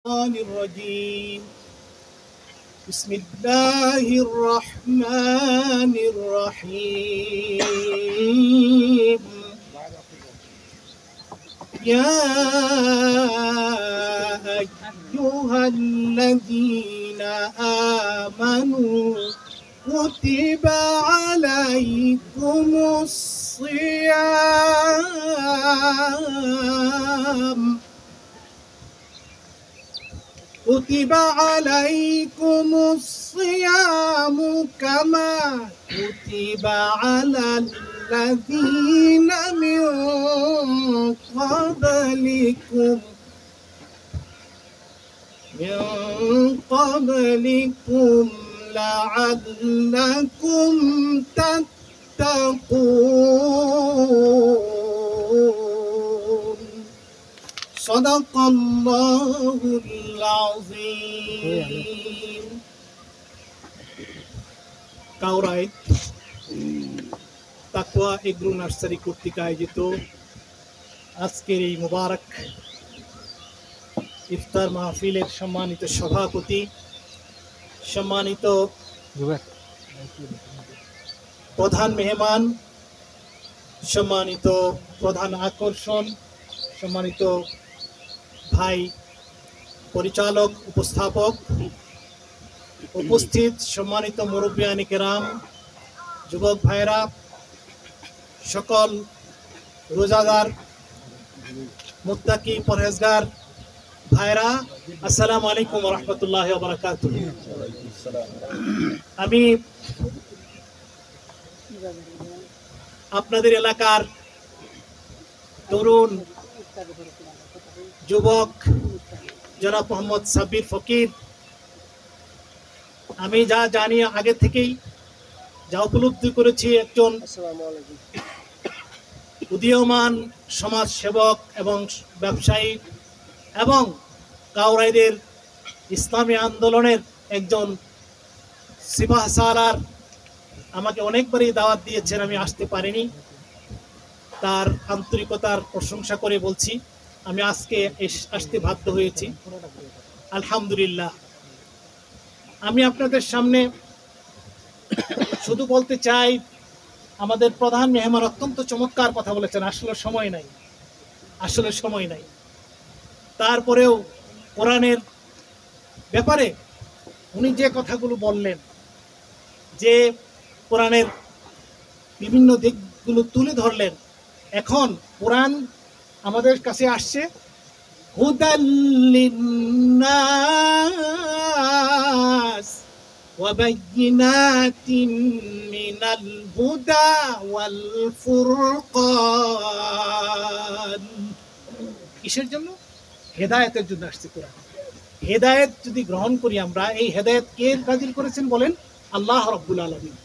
الشيطان الرجيم بسم الله الرحمن الرحيم يا أيها الذين آمنوا كتب عليكم الصيام كما كتب على الذين من قبلكم لعلكم تتقون صدق الله العظيم কাউরাইট তাকওয়া agro nursery কর্তৃক আয়োজিত আজকের এই মুবারক ইফতার মাহফিলের সম্মানিত সভাপতি, সম্মানিত প্রধান মেহমান, সম্মানিত প্রধান আকর্ষণ, সম্মানিত ভাই পরিচালক, উপস্থাপক, উপস্থিত সম্মানিত মুরব্বিয়ানে কেরাম, যুবক ভাইরা, সকল রোজাদার মুত্তাকি পরহেজগার ভাইরা, আসসালামু আলাইকুম ওয়া রাহমাতুল্লাহি ওয়া বারাকাতুহু। আমি আপনাদের এলাকার তরুণ যুবক জনাব মোহাম্মদ সাব্বির ফকির। আমি যা জানি আগে থেকেই, যা উপলব্ধি করেছি, একজন উদীয়মান সমাজ সেবক এবং ব্যবসায়ী এবং কাউরাইদের ইসলামী আন্দোলনের একজন সিপাহসালার। আমাকে অনেকবারই দাওয়াত দিয়েছেন, আমি আসতে পারিনি। তার আন্তরিকতার প্রশংসা করে বলছি, আমি আজকে আসতে বাধ্য হয়েছি, আলহামদুলিল্লাহ। আমি আপনাদের সামনে শুধু বলতে চাই, আমাদের প্রধান মেহমান অত্যন্ত চমৎকার কথা বলেছেন। আসলে সময় নাই। তারপরেও কোরআনের ব্যাপারে উনি যে কথাগুলো বললেন, যে কোরআনের বিভিন্ন দিকগুলো তুলে ধরলেন, এখন কোরআন আমাদের কাছে আসছে হুদাল লিন্নাস ওয়া বাইয়িনাতিন মিনাল হুদা ওয়াল ফুরকান। কিসের জন্য? হেদায়েতের জন্য আসছে কোরআন। হেদায়েত যদি গ্রহণ করি আমরা, এই হেদায়েত কে নাযিল করেছেন বলেন? আল্লাহ রাব্বুল আলামিন।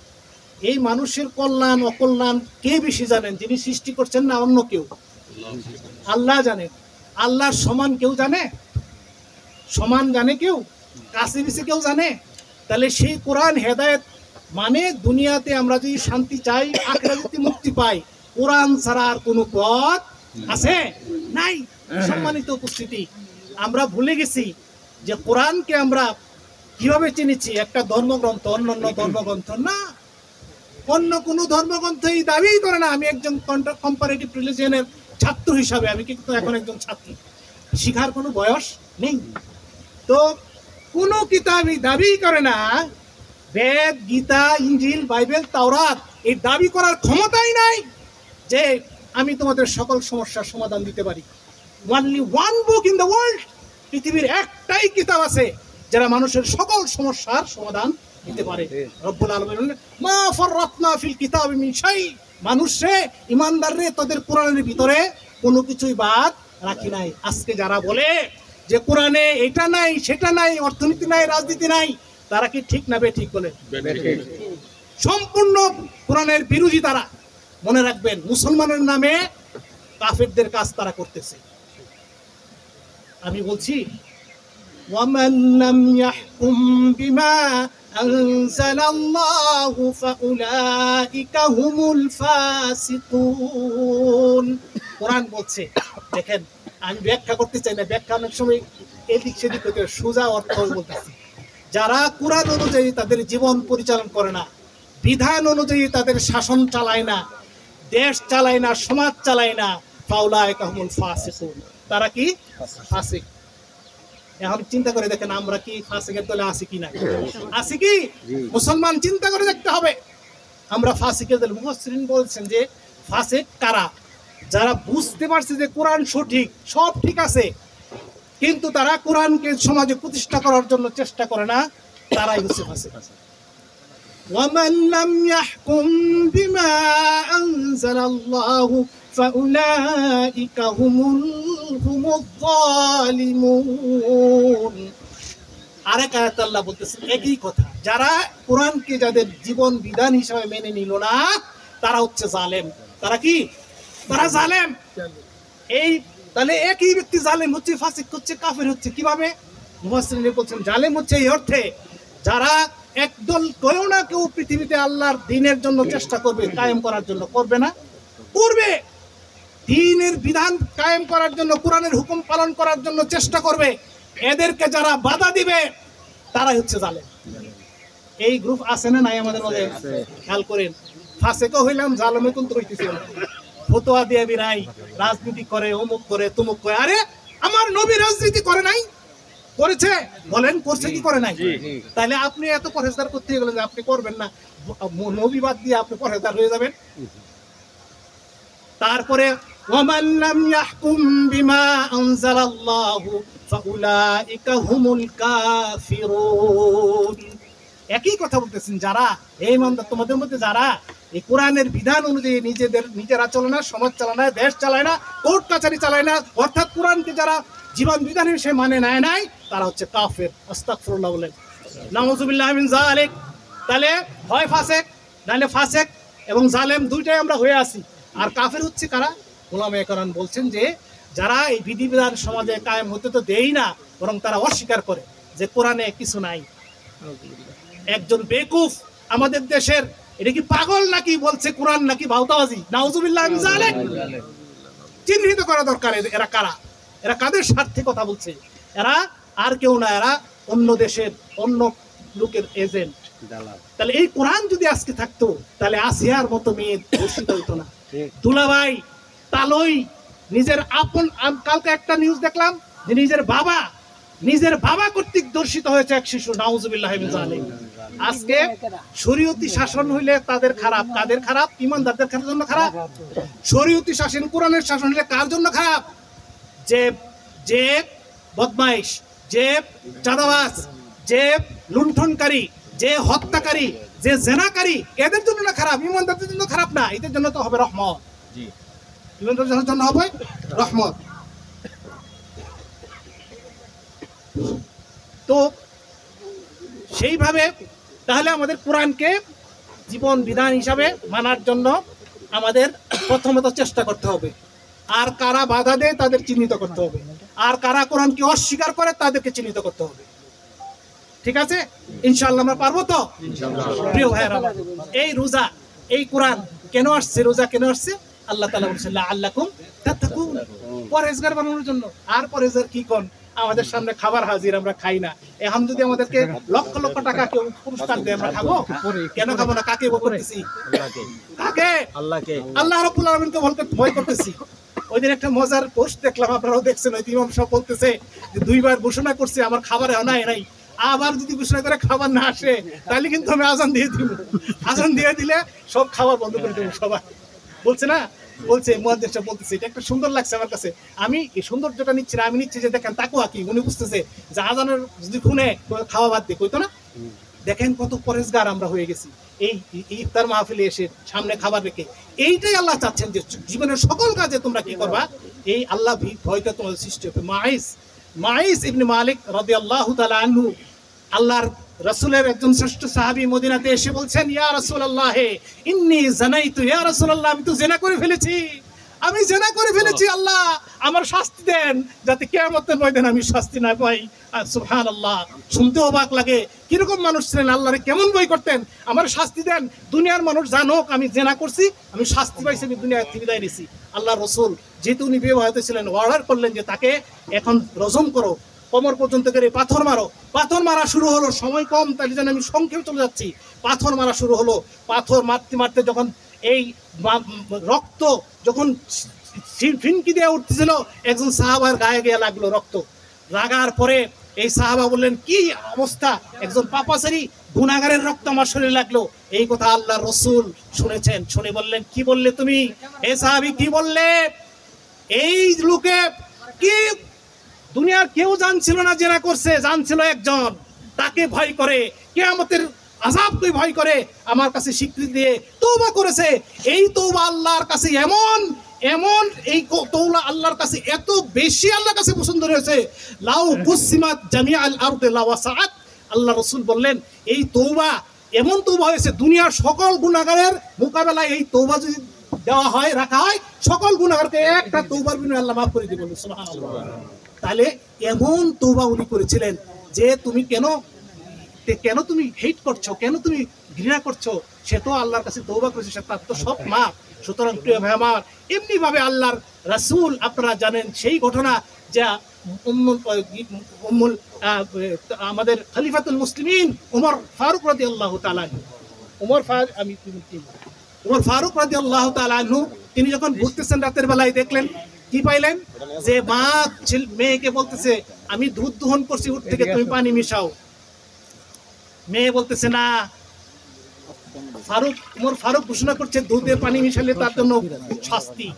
এই মানুষের কল্যাণ অকল্যাণ কে বেশি জানেন? যিনি সৃষ্টি করছেন না অন্য কেউ? আল্লাহ জানেন। আল্লাহর সমান কেউ জানে? সমান জানে কেউ? কাছে বেশি কেউ জানে? তাহলে সেই কোরআন হেদায়েত মানে দুনিয়াতে আমরা যদি শান্তি চাই, আখিরাতে মুক্তি পাই, কোরআন ছাড়া আর কোনো পথ আছে? নাই। সম্মানিত উপস্থিতি, আমরা ভুলে গেছি যে কোরআনকে আমরা কিভাবে চিনেছি? একটা ধর্মগ্রন্থ, অন্যান্য ধর্মগ্রন্থ না। অন্য কোনো ধর্মগ্রন্থই দাবি করে না। আমি একজন কম্পারেটিভ রিলিজিয়নের ছাত্র হিসাবে, আমি কিন্তু এখন একজন ছাত্র, শিখার কোনো বয়স নেই। তো কোনো কিতাবই দাবি করে না, বেদ, গীতা, ইনজিল, বাইবেল, তাওরাত, এই দাবি করার ক্ষমতাই নাই যে আমি তোমাদের সকল সমস্যার সমাধান দিতে পারি। only one book in the world, পৃথিবীর একটাই কিতাব আছে যারা মানুষের সকল সমস্যার সমাধান দিতে পারে। রব্বুল আলামিন বলেন, মা ফাররাতনা ফিল কিতাবি মিন শাই। মানুষে, ইমানদাররে, তাদের কোরআনের ভিতরে কোনো কিছুই বাদ রাখি নাই। আজকে যারা বলে যে কোরআনে এটা নাই, সেটা নাই, অর্থনীতি নাই, রাজনীতি নাই, তারা কি ঠিক না বেঠিক বলে? সম্পূর্ণ কোরআনের বিরোধী তারা। মনে রাখবেন, মুসলমানের নামে কাফেরদের কাজ তারা করতেছে। আমি বলছি, ওয়ামান লাম ইয়াহকুম বিমা আনজালাল্লাহু ফাউলাইকা হুমুল ফাসিকুন। কোরআন বলছে, দেখেন, আমি ব্যাখ্যা করতে চাই না, ব্যাখ্যা অনেক সময় এদিক সেদিক হতে সোজা অর্থ বলতেছি। যারা কোরআন অনুযায়ী তাদের জীবন পরিচালনা করে না, বিধান অনুযায়ী তাদের শাসন চালায় না, দেশ চালায় না, সমাজ চালায় না, ফাউলাইকা হুমুল ফাসিকুন, তারা কি ফাসিক। এখন চিন্তা করে দেখেন আমরা কি ফাসিকের দলে আছি কি না? আছি কি? মুসলমান চিন্তা করে দেখতে হবে আমরা ফাসিকের দলে। মুফাসসিরিন বলছেন যে ফাসিক কারা? যারা বুঝতে পারছে যে কোরআন সঠিক, সব ঠিক আছে, কিন্তু তারা কোরআনকে সমাজে প্রতিষ্ঠা করার জন্য চেষ্টা করে না, তারাই হচ্ছে ফাসিক। ومن لم يحكم بما أنزل الله فأولئك هم الظالمون। আরেক আয়াতে আল্লাহ বলতেছেন একই কথা, যারা কোরআনকে যাদের জীবন বিধান হিসেবে মেনে নিল না তারা হচ্ছে জালেম। তারা কি? তারা জালেম। এই তাহলে একই ব্যক্তি জালেম হচ্ছে, ফাসিক হচ্ছে, কাফের হচ্ছে কিভাবে? মুফাসসিরিন বলছেন জালেম হচ্ছে এই অর্থে যারা একদল কেউ না কেউ পৃথিবীতে আল্লাহর দ্বীনের জন্য চেষ্টা করবে, কায়েম করার জন্য, করবে না? করবে। দ্বীনের বিধান কায়েম করার জন্য, কোরআনের হুকুম পালন করার জন্য চেষ্টা করবে, এদেরকে যারা বাধা দিবে তারাই হচ্ছে জালেম। এই গ্রুপ আছে না নাই আমাদের মধ্যে? খেয়াল করেন, ফাসেকও হইলাম, জালেমও কিন্তু হইতেছে। ফতোয়া দিয়ে বিরাই, রাজনীতি করে, অমুক করে, তমুক করে। আরে আমার নবী রাজনীতি করে নাই? করেছে? বলেন করছে কি করে নাই? তাহলে আপনি এত পরহেজগার করতে গেলেন যে আপনি করবেন না, নবী বাদ দিয়ে আপনি পরহেজগার হয়ে যাবেন। তারপরে ওয়ামান লাম ইয়াহকুম বিমা আনজালাল্লাহু ফাউলাইকা হুমুল কাফিরুন। একই কথা বলতেছেন, যারা এই ইমানদার তোমাদের মধ্যে যারা এই কোরআনের বিধান অনুযায়ী নিজেরা চলে না, সমাজ চালায় না, দেশ চালায় না, কোর্ট কাছারি চালায় না, অর্থাৎ কোরআনকে যারা জীবন বিধান হিসেবে মানে নেয় নাই, তারা হচ্ছে কাফের। আস্তাগফিরুল্লাহ বলেন, নাউযুবিল্লাহি মিন যালিক। তাহলে হয় ফাসেক, নাহলে ফাসেক এবং জালেম দুইটাই আমরা হয়ে আছি। আর কাফের হচ্ছে কারা? উলামায়ে কেরাম বলছেন যে যারা এই বিধিবিধান সমাজে কায়েম হতে তো দেই না, বরং তারা অস্বীকার করে যে কোরআনে কিছু নাই। একজন বেকুফ আমাদের দেশের, এটা কি পাগল নাকি বলছে কোরআন নাকি ভাউতাবাজি? নাউযুবিল্লাহি মিন যালিক। চিহ্নিত করা দরকার এরা কারা, এরা কাদের স্বার্থে কথা বলছে। এরা আর কেউ না, এরা অন্য দেশের অন্য লোকের এজেন্ট। তাহলে এই কোরআন যদি আজকে থাকতো তাহলে আসিয়ার মতো মেয়ে দূষিত হইতো না। দুলাভাই তালই নিজের আপন, কালকে একটা নিউজ দেখলাম যে নিজের বাবা কর্তৃক দর্শিত হয়েছে এক শিশু। নাউযুবিল্লাহি মিন যালিক। আজকে শরীয়তি শাসন হইলে তাদের খারাপ, কাদের খারাপ? ইমানদারদের জন্য খারাপ। শরীয়তি শাসন, কোরআনের শাসন হইলে কার জন্য খারাপ? যে বদমাইশ, যে চাঁদাবাজ, যে লুণ্ঠনকারী, যে হত্যাকারী, যে জেনাকারী, এদের জন্য না খারাপ, ইমানদারদের জন্য খারাপ না। এদের জন্য তো হবে রহমত। ইমানদারদের জন্য হবে রহমত। তো সেইভাবে তাহলে আমাদের কোরআনকে জীবন বিধান হিসাবে মানার জন্য আমাদের প্রথমত চেষ্টা করতে হবে। আর কারা বাধা দেয় তাদের চিহ্নিত করতে হবে, আর কারা কোরআনকে অস্বীকার করে তাদেরকে চিহ্নিত করতে হবে। ঠিক আছে? ইনশাআল্লাহ আমরা পারবো তো? প্রিয় ভাইরা, এই রোজা, এই কোরআন কেন আসছে? রোজা কেন আসছে? আল্লাহ তাআলা বলেছেন লাআল্লাকুম তাত্তাকুন, পরহেজগার বানানোর জন্য। আর পরহেজগার কি কোন? আমাদের সামনে খাবার হাজির, আমরা খাই না। এখন যদি আমাদেরকে লক্ষ লক্ষ টাকা কেউ পুরস্কার দেয়, আমরা খাবো? কেন খাবো না? কাকে ভয় করতেছি? কাকে? আল্লাহকে। আল্লাহ রাব্বুল আলামিনকে ভয় করতেছি। ওই দিন একটা মজার পোস্ট দেখলাম, আপনারাও দেখছেন, ওই ইমাম সাহেব বলতেছে যে 2 বার ঘোষণা করছে আমার খাবারে নাই, আবার যদি ঘোষণা করে খাবার না আসে তাহলে কিন্তু আমি আজান দিয়ে দিব। আজান দিয়ে দিলে সব খাবার বন্ধ করে দেবো সবাই। বলছে না, বলছে মুয়াজ্জিন সাহেব বলতেছে, এটা একটা সুন্দর লাগছে আমার কাছে। আমি এই সৌন্দর্যটা নিচ্ছি না, আমি নিচ্ছি যে দেখেন তাকুয়া কি। উনি বুঝতেছে যে আজানের যদি শুনে খাওয়া বাদ দিয়ে কইতো না। দেখেন কত পরেজগার আমরা হয়ে গেছি এই ইফতার মাহফিলে এসে সামনে খাবার রেখে। এইটাই আল্লাহ চাচ্ছেন যে জীবনের সকল কাজে তোমরা কি করবা? এই আল্লাহ ভয়টা তোমাদের সৃষ্টি হবে। মাইস ইবনে মালিক রাদিয়াল্লাহু তাআলা আনহু, আল্লাহর রাসূলের একজন শ্রেষ্ঠ সাহাবী, মদিনাতে এসে বলছেন, ইয়া রাসূলুল্লাহ ইন্নী জানাইতু, ইয়া রাসূলুল্লাহ আমি তো জিনা করে ফেলেছি, আমি জিনা করে ফেলেছি, আল্লাহ আমার শাস্তি দেন যাতে কিয়ামতের ময়দানে আমি শাস্তি না পাই। সুবহানাল্লাহ, শুনতে অবাক লাগে কিরকম মানুষ ছিলেন, আল্লাহরে কেমন ভয় করতেন। আমার শাস্তি দেন, দুনিয়ার মানুষ জানুক আমি জিনা করছি, আমি শাস্তি পাইছি, আমি দুনিয়া থেকে বিদায় নিছি। আল্লাহ রসুল যেহেতু উনি বিবাহিত ছিলেন অর্ডার করলেন যে তাকে এখন রজম করো, কোমর পর্যন্ত করে পাথর মারো। পাথর মারা শুরু হলো, সময় কম তাই জন্য আমি সংক্ষেপে চলে যাচ্ছি। পাথর মারা শুরু হলো, পাথর মারতে মারতে যখন এই রক্ত যখন ফিনকি দিয়ে উঠতেছিল, একজন সাহাবার গায়ে গিয়ে লাগলো রক্ত। লাগার পরে এই সাহাবা বললেন কি অবস্থা, একজন পাপাচারী গুনাহগারের রক্ত আমার শরীরে লাগলো। এই কথা আল্লাহ রসুল শুনেছেন, শুনে বললেন কি বললে তুমি এ সাহাবী, কি বললে? এই লোকে কি দুনিয়ার কেউ জানছিল না জেনা করছে, জানছিল একজন, তাকে ভয় করে, কিয়ামতের আযাবকে ভয় করে আমার কাছে স্বীকৃতি দিয়ে তওবা করেছে। এই তওবা আল্লাহর কাছে এমন এমন এই তওবা আল্লাহর কাছে এত বেশি আল্লাহর কাছে পছন্দ হয়েছে, লাউ কুসিমাত জামিআল আরদি লাওয়াসাআত। আল্লাহ রাসূল বললেন এই তওবা এমন তওবা হয়েছে, দুনিয়ার সকল গুনাহগারের মোকাবেলায় এই তওবা যদি দেওয়া হয়, রাখা হয়, সকল গুনাহগারকে একটা তওবার বিনিময়ে আল্লাহ মাফ করে দিবেন। সুবহানাল্লাহ। তাহলে এমন তওবা উনি করেছিলেন যে তুমি কেন তুমি হেট করছো, কেন তুমি ঘৃণা করছো? সে তো আল্লাহর কাছে তওবা করেছে, সে তার তো সব মাফ। সুতরাং প্রিয় ভাই আমার, এমনি ভাবে আল্লাহর রাসূল আপনারা জানেন সেই ঘটনা যা আমাদের খলিফাতুল মুসলিমিন ওমর ফারুক রাদিয়াল্লাহু তাআলা আনহু, ওমর ফারুক রাদিয়াল্লাহু তাআলা আনহু তিনি যখন ঘুরতেছেন রাতের বেলায় দেখলেন কি পাইলেন, যে মা মেয়েকে বলতেছে আমি দুধ দহন করছি, উঠ থেকে তুমি পানি মিশাও। মেয়ে বলতেছে না। ওমর ফারুক ঘোষণা করছে দুধে পানি মিশালে তার জন্য শাস্তি।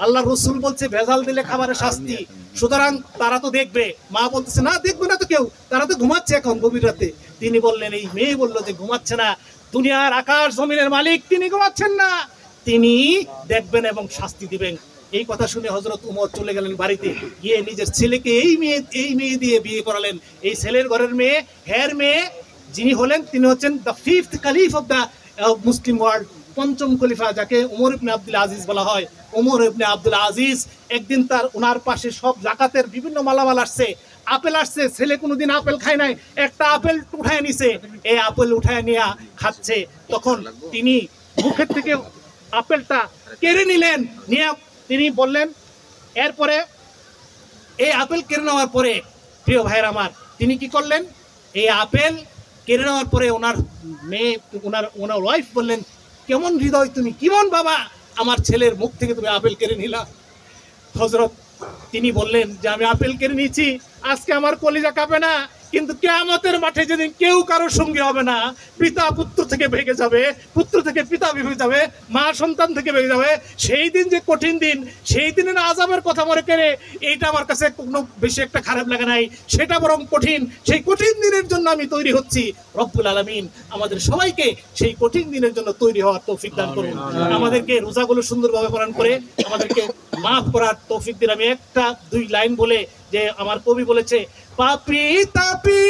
আল্লাহ রসুল বলছে ভেজাল দিলে খাবারের শাস্তি, সুতরাং তারা তো দেখবে। মা বলতেছে না, দেখবে না তো কেউ, তারা তো ঘুমাচ্ছে এখন গভীর রাতে। তিনি বললেন, এই মেয়ে বললো যে ঘুমাচ্ছে না, দুনিয়ার আকাশ জমিনের মালিক তিনি ঘুমাচ্ছেন না, তিনি দেখবেন এবং শাস্তি দিবেন। এই কথা শুনে হযরত উমর চলে গেলেন বাড়িতে, গিয়ে নিজের ছেলেকে এই মেয়ে দিয়ে বিয়ে করালেন। এই ছেলের ঘরের মেয়ে, হের মেয়ে যিনি হলেন, তিনি হচ্ছেন the fifth khalif of the Muslim world, পঞ্চম খলিফা, যাকে ওমর ইবনে আব্দুল আজিজ বলা হয়। ওমর ইবনে আব্দুল আজিজ একদিন ওনার পাশে সব জাকাতের বিভিন্ন মালামাল আসছে, আপেল আসছে, ছেলে কোনোদিন আপেল খায় নাই, একটা আপেল উঠায় নিছে, এই আপেল উঠায় নিয়ে খাচ্ছে। তখন তিনি মুখের থেকে আপেলটা কেড়ে নিলেন, নিয়ে তিনি বললেন, এরপরে এই আপেল কেড়ে নেওয়ার পরে প্রিয় ভাইয়ের আমার, তিনি কি করলেন, এই আপেল কেড়ে নেওয়ার পরে ওনার মেয়ে, ওনার ওয়াইফ বললেন, কেমন হৃদয় তুমি, কেমন বাবা, আমার ছেলের মুখ থেকে তুমি আপেল কেড়ে নিলা। হযরত তিনি বললেন যে আমি আপেল কেড়ে নিয়েছি, আজকে আমার কলিজা কাঁপে না, কিন্তু কিয়ামতের মাঠে যেদিন কেউ কারোর সঙ্গে হবে না, পিতা পুত্র থেকে ভেঙে যাবে, পুত্র থেকে পিতা ভেঙে যাবে, মা সন্তান থেকে ভেঙে যাবে, সেই দিন যে কঠিন দিন, সেই দিনের আযাবের কথা মনে করে এইটা আমার কাছে কোনো বেশি একটা খারাপ লাগে নাই, সেটা বরং কঠিন। সেই কঠিন দিনের জন্য আমি তৈরি হচ্ছি। রব্বুল আলামিন আমাদের সবাইকে সেই কঠিন দিনের জন্য তৈরি হওয়ার তৌফিক দান করুন, আমাদেরকে রোজাগুলো সুন্দরভাবে পালন করে আমাদেরকে মাফ করার তৌফিক দিন। আমি একটা দুই লাইন বলে, যে আমার কবি বলেছে, পাপি তাপি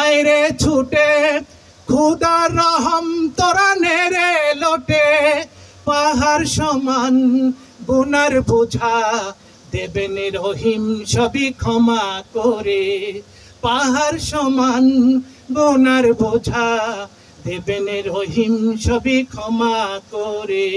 আইরে ছুটে, খুদার রহম তোরা নেরে লোটে, পাহাড় সমান গুনার বোঝা দেবেন রহিম সবই ক্ষমা করে, পাহাড় সমান গুনার বোঝা দেবেন রহিম সবই ক্ষমা করে।